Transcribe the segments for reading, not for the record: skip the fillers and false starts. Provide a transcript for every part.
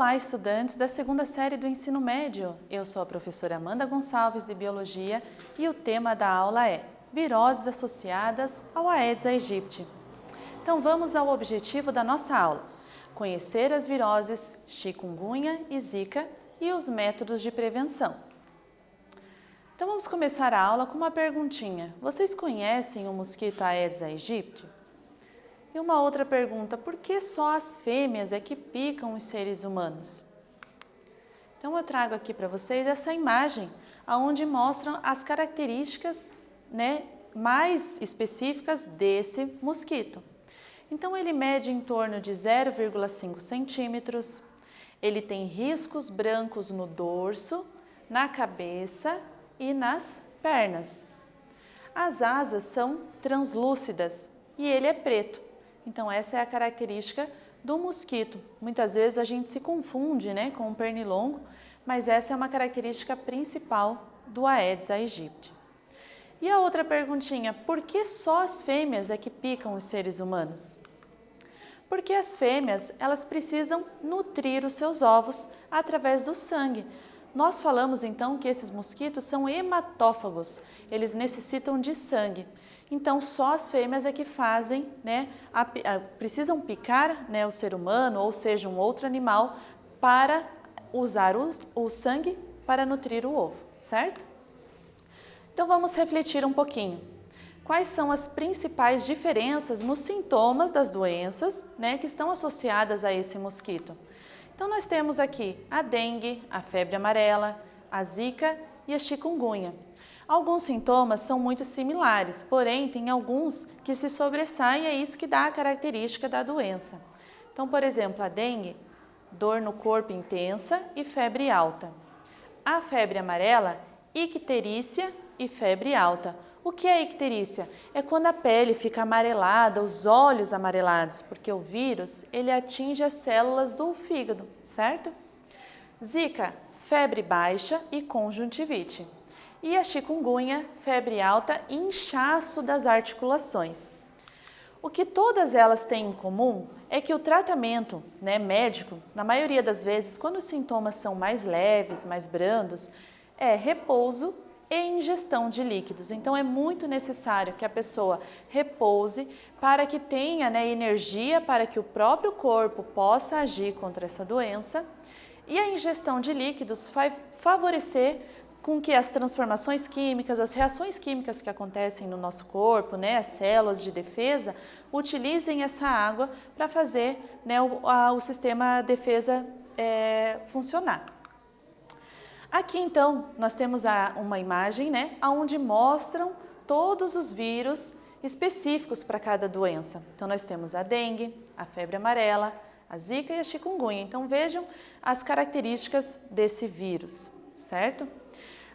Olá, estudantes da segunda série do ensino médio. Eu sou a professora Amanda Gonçalves, de Biologia, e o tema da aula é viroses associadas ao Aedes aegypti. Então vamos ao objetivo da nossa aula: conhecer as viroses chikungunya e zika e os métodos de prevenção. Então vamos começar a aula com uma perguntinha. Vocês conhecem o mosquito Aedes aegypti? E uma outra pergunta: por que só as fêmeas é que picam os seres humanos? Então eu trago aqui para vocês essa imagem, onde mostram as características, mais específicas desse mosquito. Então ele mede em torno de 0,5 centímetros, ele tem riscos brancos no dorso, na cabeça e nas pernas. As asas são translúcidas e ele é preto. Então essa é a característica do mosquito. Muitas vezes a gente se confunde, com o pernilongo, mas essa é uma característica principal do Aedes aegypti. E a outra perguntinha: por que só as fêmeas é que picam os seres humanos? Porque as fêmeas, elas precisam nutrir os seus ovos através do sangue. Nós falamos então que esses mosquitos são hematófagos, eles necessitam de sangue. Então só as fêmeas é que fazem, precisam picar o ser humano, ou seja, um outro animal, para usar o sangue para nutrir o ovo, certo? Então vamos refletir um pouquinho. Quais são as principais diferenças nos sintomas das doenças que estão associadas a esse mosquito? Então nós temos aqui a dengue, a febre amarela, a zika e a chikungunya. Alguns sintomas são muito similares, porém tem alguns que se sobressaem e é isso que dá a característica da doença. Então, por exemplo, a dengue, dor no corpo intensa e febre alta. A febre amarela, icterícia e febre alta. O que é icterícia? É quando a pele fica amarelada, os olhos amarelados, porque o vírus ele atinge as células do fígado, certo? Zika, febre baixa e conjuntivite. E a chikungunya, febre alta e inchaço das articulações. O que todas elas têm em comum é que o tratamento médico, na maioria das vezes, quando os sintomas são mais leves, mais brandos, é repouso e ingestão de líquidos. Então é muito necessário que a pessoa repouse para que tenha energia para que o próprio corpo possa agir contra essa doença. E a ingestão de líquidos vai favorecer com que as transformações químicas, as reações químicas que acontecem no nosso corpo, as células de defesa, utilizem essa água para fazer o sistema de defesa funcionar. Aqui então nós temos uma imagem onde mostram todos os vírus específicos para cada doença. Então nós temos a dengue, a febre amarela, a zika e a chikungunya. Então vejam as características desse vírus, certo?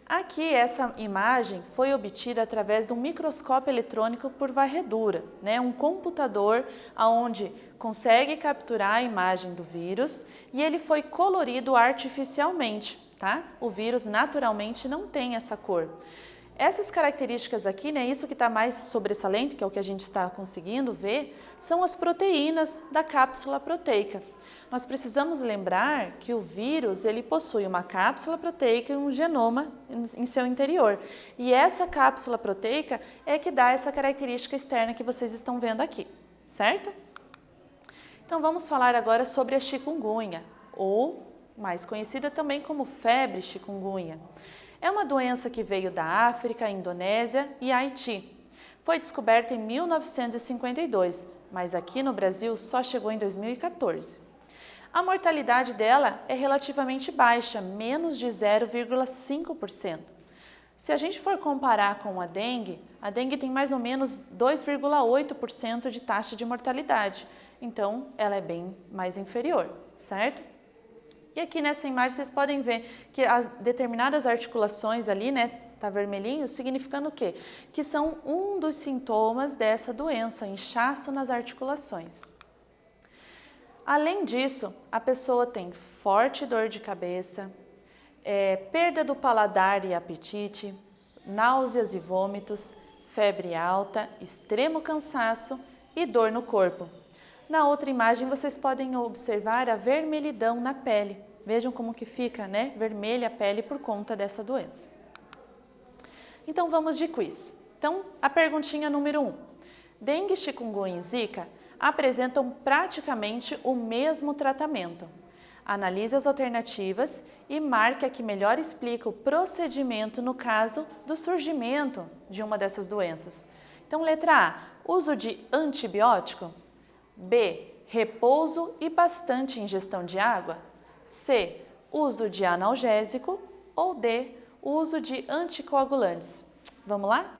Aqui essa imagem foi obtida através de um microscópio eletrônico por varredura, um computador onde consegue capturar a imagem do vírus e ele foi colorido artificialmente, tá? O vírus naturalmente não tem essa cor. Essas características aqui, isso que está mais sobressalente, que é o que a gente está conseguindo ver, são as proteínas da cápsula proteica. Nós precisamos lembrar que o vírus ele possui uma cápsula proteica e um genoma em seu interior. E essa cápsula proteica é que dá essa característica externa que vocês estão vendo aqui, certo? Então vamos falar agora sobre a chikungunya, ou mais conhecida também como febre chikungunya. É uma doença que veio da África, Indonésia e Haiti. Foi descoberta em 1952, mas aqui no Brasil só chegou em 2014. A mortalidade dela é relativamente baixa, menos de 0,5%. Se a gente for comparar com a dengue tem mais ou menos 2,8% de taxa de mortalidade. Então, ela é bem mais inferior, certo? E aqui nessa imagem vocês podem ver que as determinadas articulações ali, tá vermelhinho, significando o quê? Que são um dos sintomas dessa doença, inchaço nas articulações. Além disso, a pessoa tem forte dor de cabeça, perda do paladar e apetite, náuseas e vômitos, febre alta, extremo cansaço e dor no corpo. Na outra imagem, vocês podem observar a vermelhidão na pele. Vejam como que fica, né? Vermelha a pele por conta dessa doença. Então, vamos de quiz. Então, a perguntinha número 1. Dengue, chikungunya e zika apresentam praticamente o mesmo tratamento. Analise as alternativas e marque a que melhor explica o procedimento no caso do surgimento de uma dessas doenças. Então, letra A, uso de antibiótico. B, repouso e bastante ingestão de água. C, uso de analgésico. Ou D, uso de anticoagulantes. Vamos lá?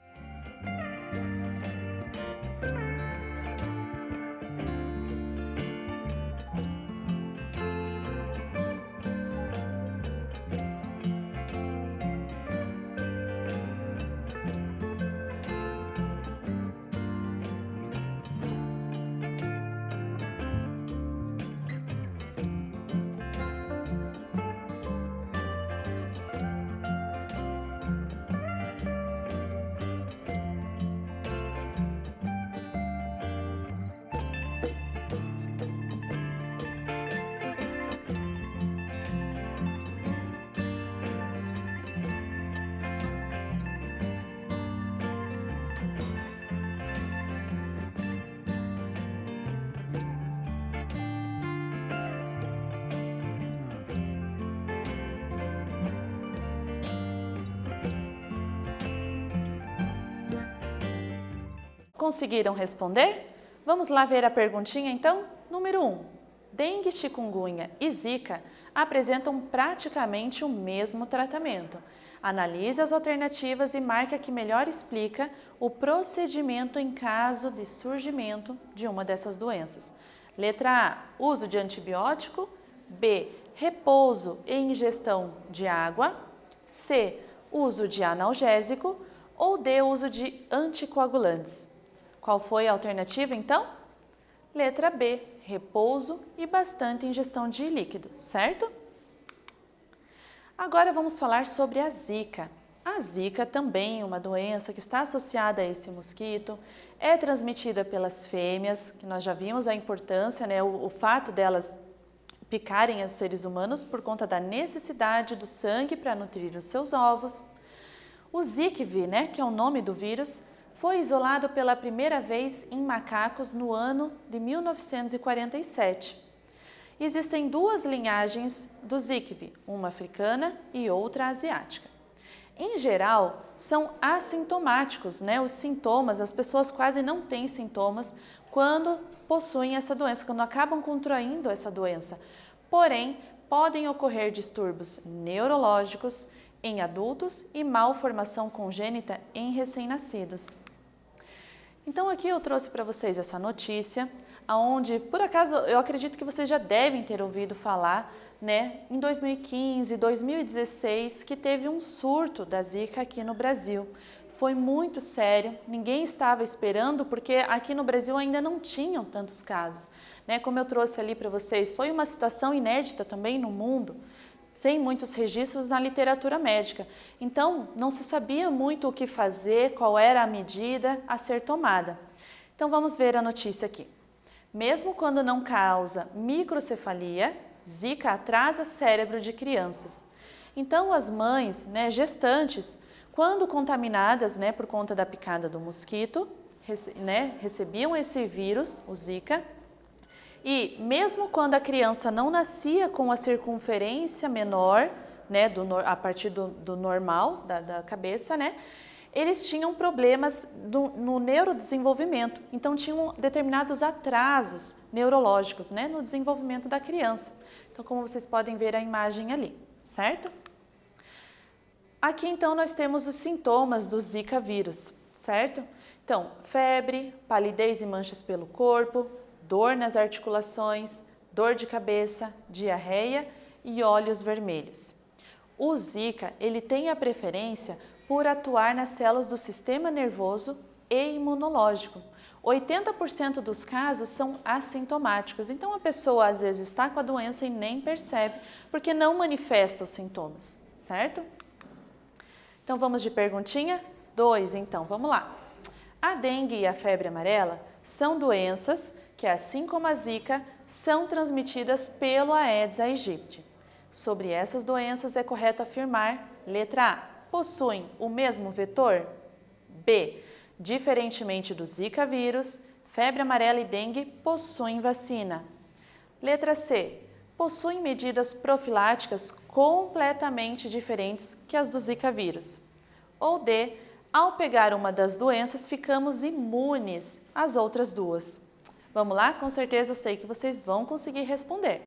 Conseguiram responder? Vamos lá ver a perguntinha então? Número 1. Dengue, chikungunya e zika apresentam praticamente o mesmo tratamento. Analise as alternativas e marque a que melhor explica o procedimento em caso de surgimento de uma dessas doenças. Letra A, uso de antibiótico. B, repouso e ingestão de água. C, uso de analgésico. Ou D, uso de anticoagulantes. Qual foi a alternativa, então? Letra B, repouso e bastante ingestão de líquido, certo? Agora vamos falar sobre a zika. A zika também é uma doença que está associada a esse mosquito, é transmitida pelas fêmeas, que nós já vimos a importância, né, o fato delas picarem os seres humanos por conta da necessidade do sangue para nutrir os seus ovos. O ZIKV, né, que é o nome do vírus, foi isolado pela primeira vez em macacos no ano de 1947. Existem duas linhagens do ZIKV, uma africana e outra asiática. Em geral, são assintomáticos, né? Os sintomas, as pessoas quase não têm sintomas quando possuem essa doença, quando acabam contraindo essa doença. Porém, podem ocorrer distúrbios neurológicos em adultos e malformação congênita em recém-nascidos. Então aqui eu trouxe para vocês essa notícia, onde, por acaso, eu acredito que vocês já devem ter ouvido falar, né, em 2015, 2016, que teve um surto da Zika aqui no Brasil. Foi muito sério, ninguém estava esperando, porque aqui no Brasil ainda não tinham tantos casos. Né? Como eu trouxe ali para vocês, foi uma situação inédita também no mundo, sem muitos registros na literatura médica. Então, não se sabia muito o que fazer, qual era a medida a ser tomada. Então, vamos ver a notícia aqui. Mesmo quando não causa microcefalia, Zika atrasa cérebro de crianças. Então, as mães, né, gestantes, quando contaminadas, né, por conta da picada do mosquito, recebiam esse vírus, o Zika, e mesmo quando a criança não nascia com a circunferência menor, né, a partir do normal, da cabeça, né, eles tinham problemas no neurodesenvolvimento. Então, tinham determinados atrasos neurológicos, né, no desenvolvimento da criança. Então, como vocês podem ver a imagem ali, certo? Aqui, então, nós temos os sintomas do Zika vírus, certo? Então, febre, palidez e manchas pelo corpo, dor nas articulações, dor de cabeça, diarreia e olhos vermelhos. O Zika, ele tem a preferência por atuar nas células do sistema nervoso e imunológico. 80% dos casos são assintomáticos, então a pessoa às vezes está com a doença e nem percebe, porque não manifesta os sintomas, certo? Então vamos de perguntinha 2, então, vamos lá. A dengue e a febre amarela são doenças que, assim como a Zika, são transmitidas pelo Aedes aegypti. Sobre essas doenças é correto afirmar: letra A, possuem o mesmo vetor? B, diferentemente do Zika vírus, febre amarela e dengue possuem vacina. Letra C, possuem medidas profiláticas completamente diferentes que as do Zika vírus. Ou D, ao pegar uma das doenças, ficamos imunes às outras duas. Vamos lá? Com certeza eu sei que vocês vão conseguir responder.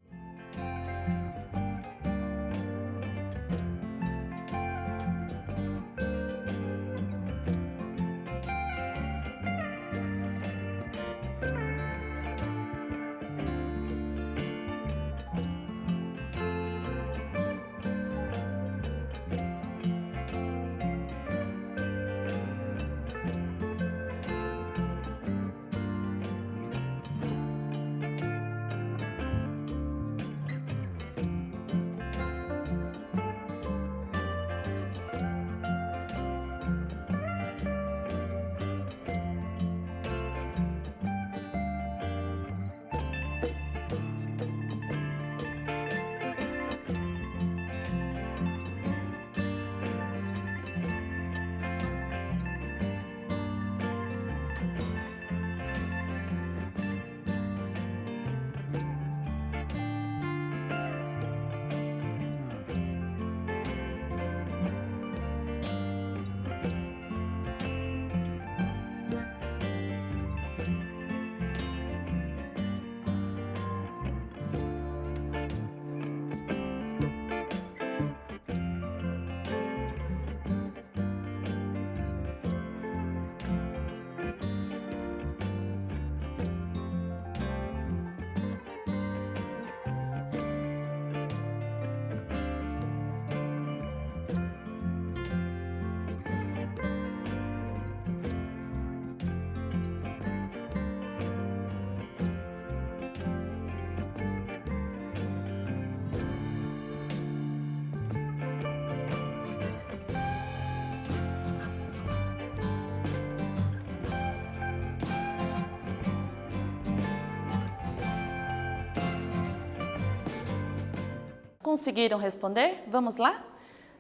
Conseguiram responder? Vamos lá?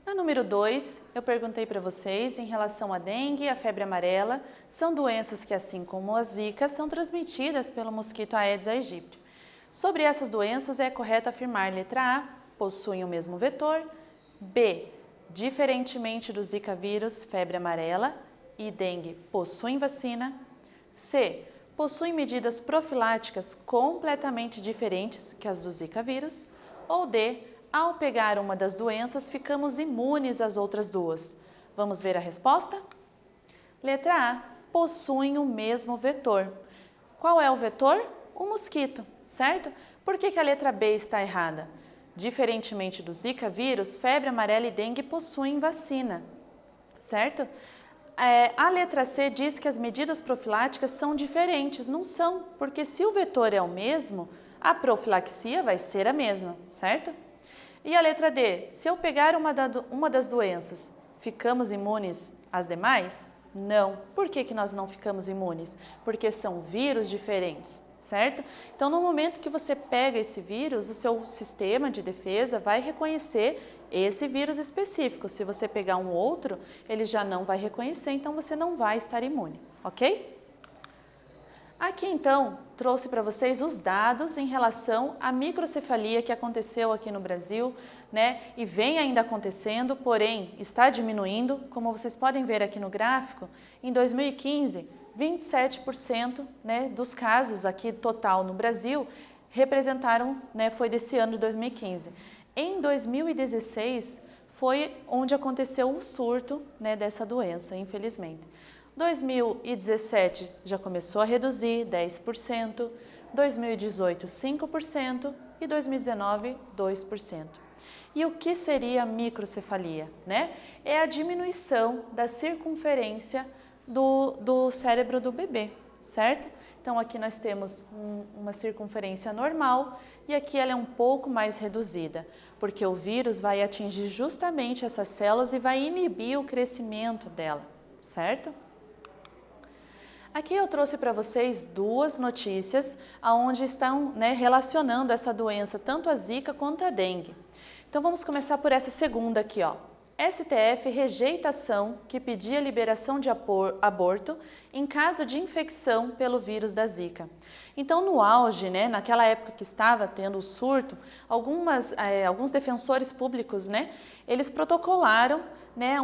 Na número 2, eu perguntei para vocês em relação à dengue e à febre amarela, são doenças que, assim como a Zika, são transmitidas pelo mosquito Aedes aegypti. Sobre essas doenças é correto afirmar: letra A, possuem o mesmo vetor, B, diferentemente do Zika vírus, febre amarela e dengue, possuem vacina, C, possuem medidas profiláticas completamente diferentes que as do Zika vírus, ou D, ao pegar uma das doenças, ficamos imunes às outras duas. Vamos ver a resposta? Letra A, possuem o mesmo vetor. Qual é o vetor? O mosquito, certo? Por que a letra B está errada? Diferentemente do Zika vírus, febre amarela e dengue possuem vacina, certo? A letra C diz que as medidas profiláticas são diferentes. Não são, porque se o vetor é o mesmo, a profilaxia vai ser a mesma, certo? E a letra D, se eu pegar uma das doenças, ficamos imunes às demais? Não. Por que nós não ficamos imunes? Porque são vírus diferentes, certo? Então, no momento que você pega esse vírus, o seu sistema de defesa vai reconhecer esse vírus específico. Se você pegar um outro, ele já não vai reconhecer, então você não vai estar imune, ok? Aqui, então, trouxe para vocês os dados em relação à microcefalia que aconteceu aqui no Brasil, né? E vem ainda acontecendo, porém está diminuindo. Como vocês podem ver aqui no gráfico, em 2015, 27%, né, dos casos aqui total no Brasil representaram, né, foi desse ano de 2015. Em 2016, foi onde aconteceu o surto, né, dessa doença, infelizmente. 2017 já começou a reduzir 10%, 2018 5% e 2019 2%. E o que seria a microcefalia, né? É a diminuição da circunferência do cérebro do bebê, certo? Então aqui nós temos uma circunferência normal e aqui ela é um pouco mais reduzida, porque o vírus vai atingir justamente essas células e vai inibir o crescimento dela, certo? Aqui eu trouxe para vocês duas notícias onde estão, relacionando essa doença, tanto a Zika quanto a dengue. Então vamos começar por essa segunda aqui, ó. STF rejeita ação que pedia liberação de aborto em caso de infecção pelo vírus da Zika. Então, no auge, naquela época que estava tendo o surto, alguns defensores públicos, eles protocolaram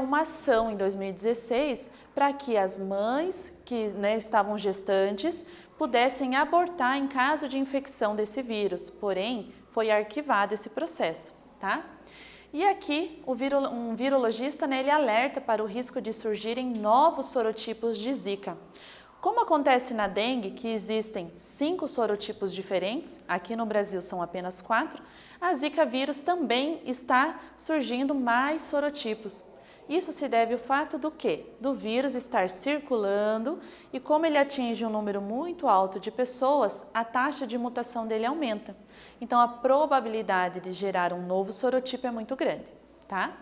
uma ação em 2016 para que as mães que estavam gestantes pudessem abortar em caso de infecção desse vírus. Porém, foi arquivado esse processo, tá? E aqui, um virologista, ele alerta para o risco de surgirem novos sorotipos de Zika. Como acontece na dengue, que existem 5 sorotipos diferentes, aqui no Brasil são apenas 4, a Zika vírus também está surgindo mais sorotipos. Isso se deve ao fato do quê? Do vírus estar circulando e como ele atinge um número muito alto de pessoas, a taxa de mutação dele aumenta. Então, a probabilidade de gerar um novo sorotipo é muito grande, tá?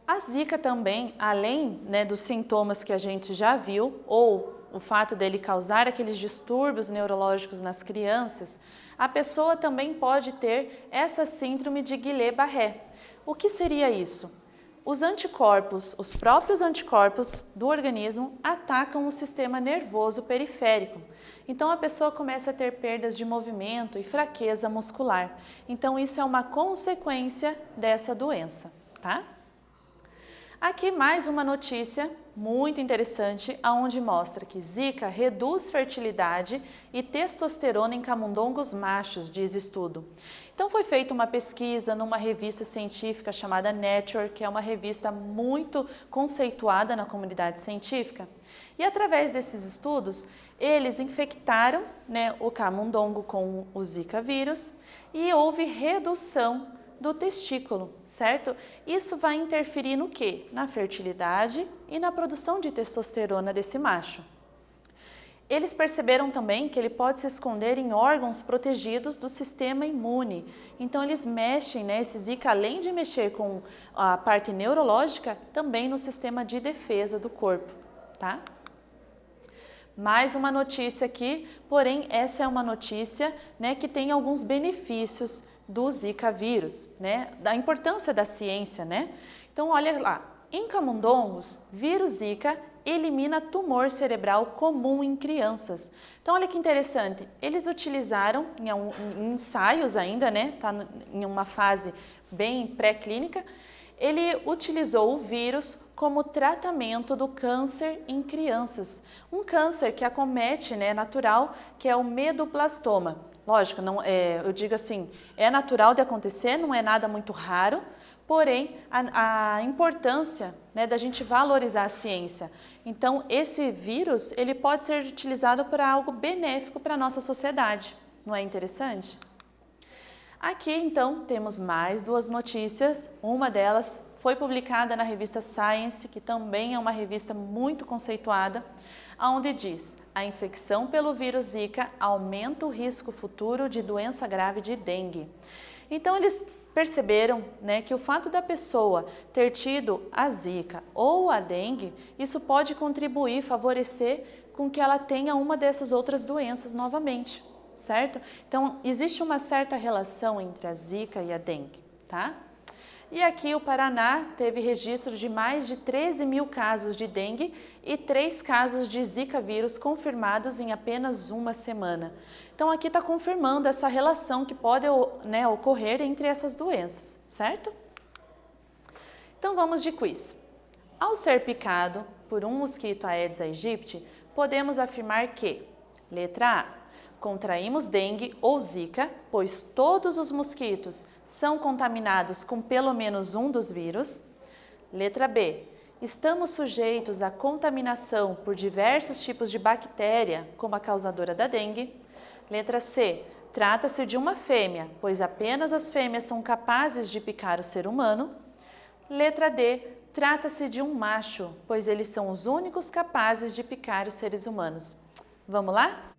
A Zika também, além dos sintomas que a gente já viu, ou o fato dele causar aqueles distúrbios neurológicos nas crianças, a pessoa também pode ter essa síndrome de Guillain-Barré. O que seria isso? Os anticorpos, os próprios anticorpos do organismo atacam o sistema nervoso periférico. Então a pessoa começa a ter perdas de movimento e fraqueza muscular. Então isso é uma consequência dessa doença, tá? Aqui mais uma notícia muito interessante, onde mostra que Zika reduz fertilidade e testosterona em camundongos machos, diz estudo. Então foi feita uma pesquisa numa revista científica chamada Nature, que é uma revista muito conceituada na comunidade científica. E através desses estudos, eles infectaram o camundongo com o Zika vírus e houve redução do testículo, certo? Isso vai interferir no quê? Na fertilidade e na produção de testosterona desse macho. Eles perceberam também que ele pode se esconder em órgãos protegidos do sistema imune. Então eles mexem, esse Zika, além de mexer com a parte neurológica, também no sistema de defesa do corpo, tá? Mais uma notícia aqui, porém essa é uma notícia que tem alguns benefícios do Zika vírus, da importância da ciência, Então, olha lá, em camundongos, vírus Zika elimina tumor cerebral comum em crianças. Então, olha que interessante, eles utilizaram em ensaios ainda, tá em uma fase bem pré-clínica, ele utilizou o vírus como tratamento do câncer em crianças. Um câncer que acomete, natural, que é o medoblastoma. Lógico, não, eu digo assim, é natural de acontecer, não é nada muito raro, porém a importância da gente valorizar a ciência. Então, esse vírus ele pode ser utilizado para algo benéfico para a nossa sociedade. Não é interessante? Aqui, então, temos mais duas notícias. Uma delas foi publicada na revista Science, que também é uma revista muito conceituada, onde diz: a infecção pelo vírus Zika aumenta o risco futuro de doença grave de dengue. Então, eles perceberam que o fato da pessoa ter tido a Zika ou a dengue, isso pode contribuir, favorecer com que ela tenha uma dessas outras doenças novamente, certo? Então, existe uma certa relação entre a Zika e a dengue, tá? E aqui o Paraná teve registro de mais de 13 mil casos de dengue e 3 casos de Zika vírus confirmados em apenas uma semana. Então aqui está confirmando essa relação que pode ocorrer entre essas doenças, certo? Então vamos de quiz. Ao ser picado por um mosquito Aedes aegypti, podemos afirmar que, letra A, contraímos dengue ou Zika, pois todos os mosquitos são contaminados com pelo menos um dos vírus. Letra B, estamos sujeitos à contaminação por diversos tipos de bactéria, como a causadora da dengue. Letra C, trata-se de uma fêmea, pois apenas as fêmeas são capazes de picar o ser humano. Letra D, trata-se de um macho, pois eles são os únicos capazes de picar os seres humanos. Vamos lá?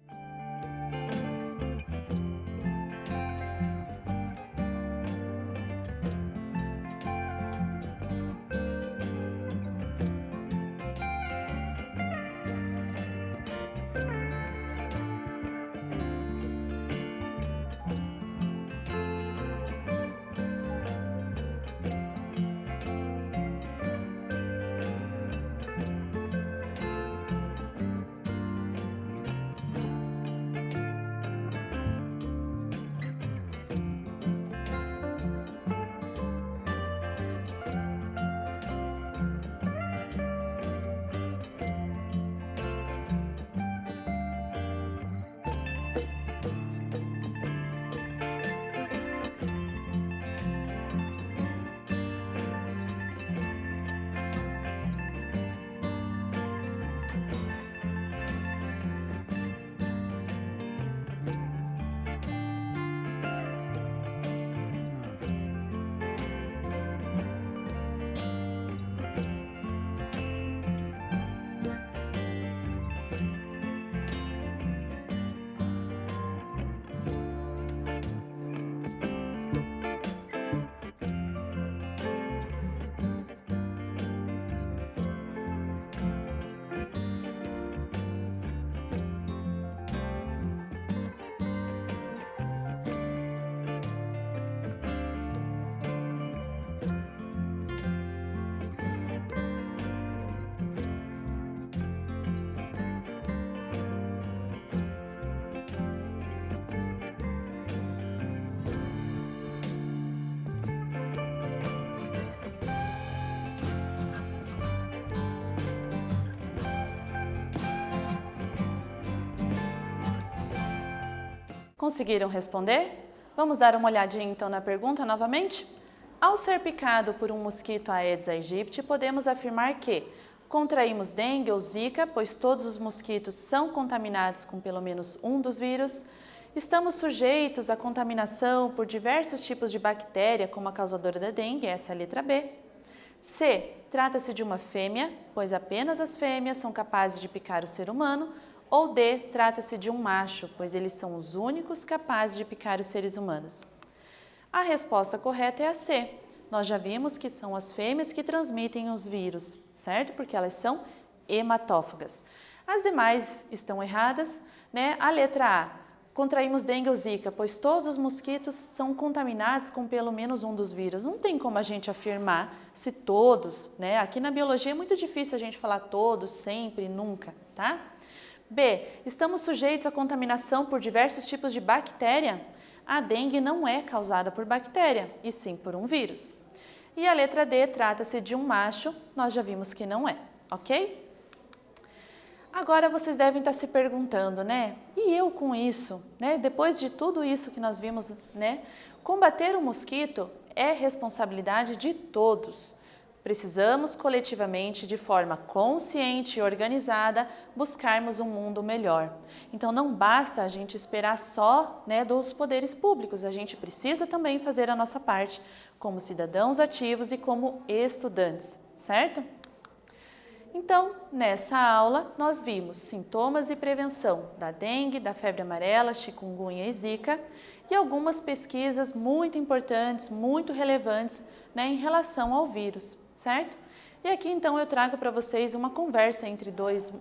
Conseguiram responder? Vamos dar uma olhadinha então na pergunta novamente? Ao ser picado por um mosquito Aedes aegypti, podemos afirmar que contraímos dengue ou zika, pois todos os mosquitos são contaminados com pelo menos um dos vírus. Estamos sujeitos à contaminação por diversos tipos de bactéria, como a causadora da dengue, essa é a letra B. C. Trata-se de uma fêmea, pois apenas as fêmeas são capazes de picar o ser humano. Ou D. Trata-se de um macho, pois eles são os únicos capazes de picar os seres humanos. A resposta correta é a C. Nós já vimos que são as fêmeas que transmitem os vírus, certo? Porque elas são hematófagas. As demais estão erradas, né? A letra A, contraímos dengue ou zika, pois todos os mosquitos são contaminados com pelo menos um dos vírus. Não tem como a gente afirmar se todos, né? Aqui na biologia é muito difícil a gente falar todos, sempre, nunca, tá? B, estamos sujeitos à contaminação por diversos tipos de bactéria. A dengue não é causada por bactéria, e sim por um vírus. E a letra D, trata-se de um macho, nós já vimos que não é, ok? Agora vocês devem estar se perguntando, né? E eu com isso, né? Depois de tudo isso que nós vimos, né? Combater o mosquito é responsabilidade de todos. Precisamos coletivamente, de forma consciente e organizada, buscarmos um mundo melhor. Então não basta a gente esperar só, né, dos poderes públicos, a gente precisa também fazer a nossa parte como cidadãos ativos e como estudantes, certo? Então, nessa aula, nós vimos sintomas e prevenção da dengue, da febre amarela, chikungunya e zika e algumas pesquisas muito importantes, muito relevantes, né, em relação ao vírus, certo? E aqui então eu trago para vocês uma conversa entre dois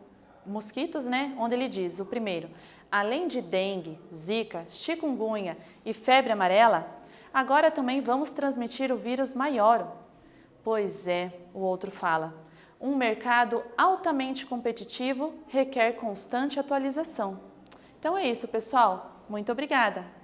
mosquitos, né, onde ele diz, o primeiro, além de dengue, zika, chikungunya e febre amarela, agora também vamos transmitir o vírus maior. Pois é, o outro fala. Um mercado altamente competitivo requer constante atualização. Então é isso, pessoal. Muito obrigada!